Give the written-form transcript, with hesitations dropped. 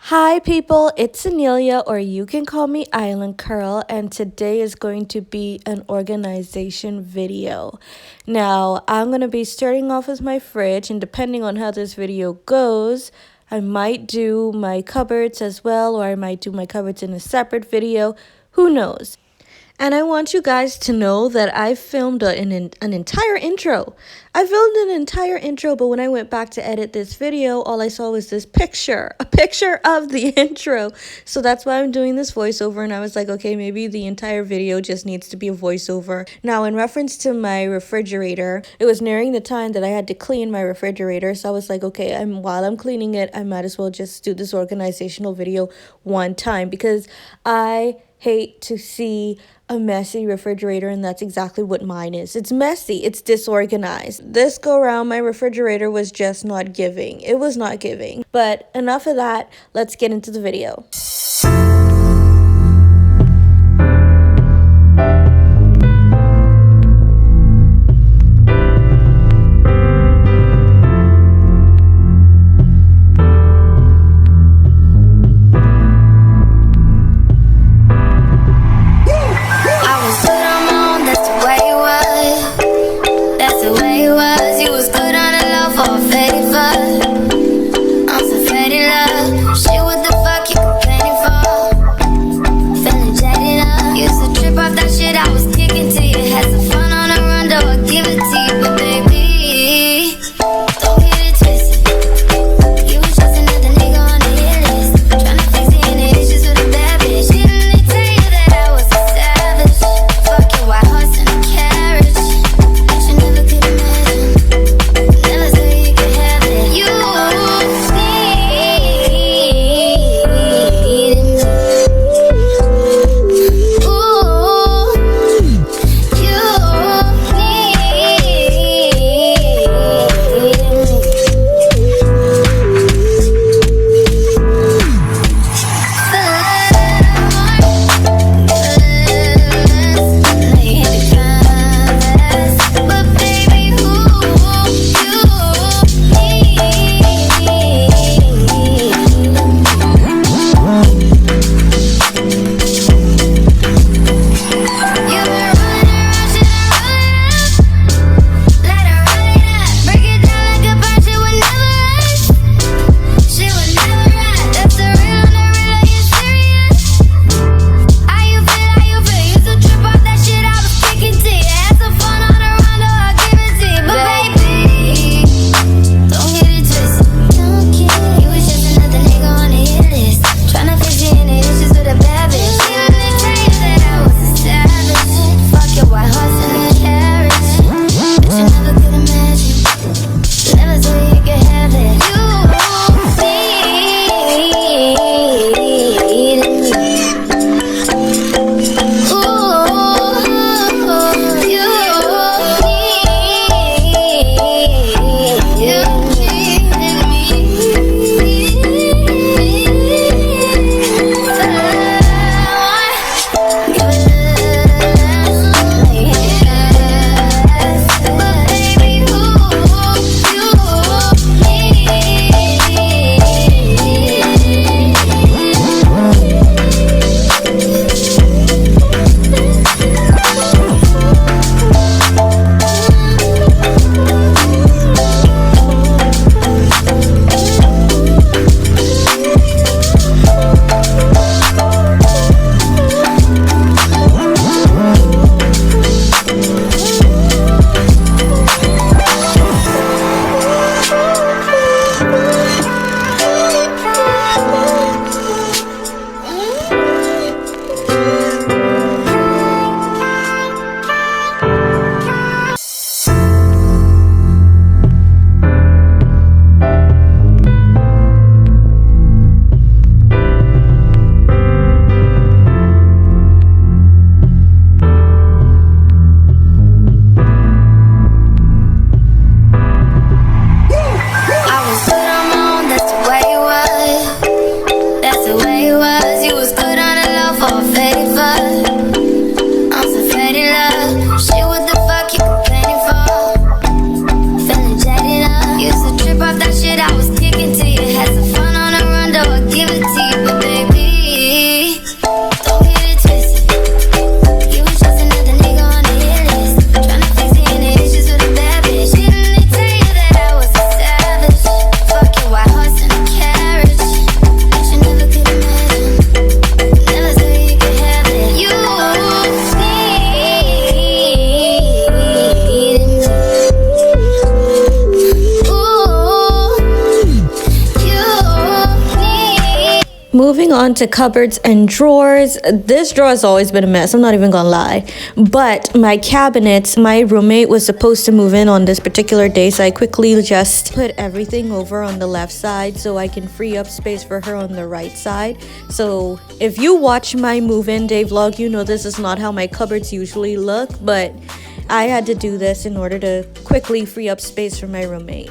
Hi people, it's Annelia, or you can call me IslandCurl, and today is going to be an organization video. Now, I'm going to be starting off with my fridge, and depending on how this video goes, I might do my cupboards as well, or I might do my cupboards in a separate video. Who knows? And I want you guys to know that I filmed an entire intro. I filmed an entire intro, but when I went back to edit this video, all I saw was this picture, a picture of the intro. So that's why I'm doing this voiceover, and I was like, okay, maybe the entire video just needs to be a voiceover. Now, in reference to my refrigerator, it was nearing the time that I had to clean my refrigerator, so I was like, okay, while I'm cleaning it, I might as well just do this organizational video one time, because I hate to see a messy refrigerator, and that's exactly what mine is. It's messy, it's disorganized. This go around, my refrigerator was just not giving. It was not giving. But enough of that, let's get into the video. She what the fuck you complaining Moving on to cupboards and drawers. This drawer has always been a mess, I'm not even gonna lie. But my cabinets, my roommate was supposed to move in on this particular day, so I quickly just put everything over on the left side so I can free up space for her on the right side. So if you watch my move-in day vlog, you know this is not how my cupboards usually look, but I had to do this in order to quickly free up space for my roommate.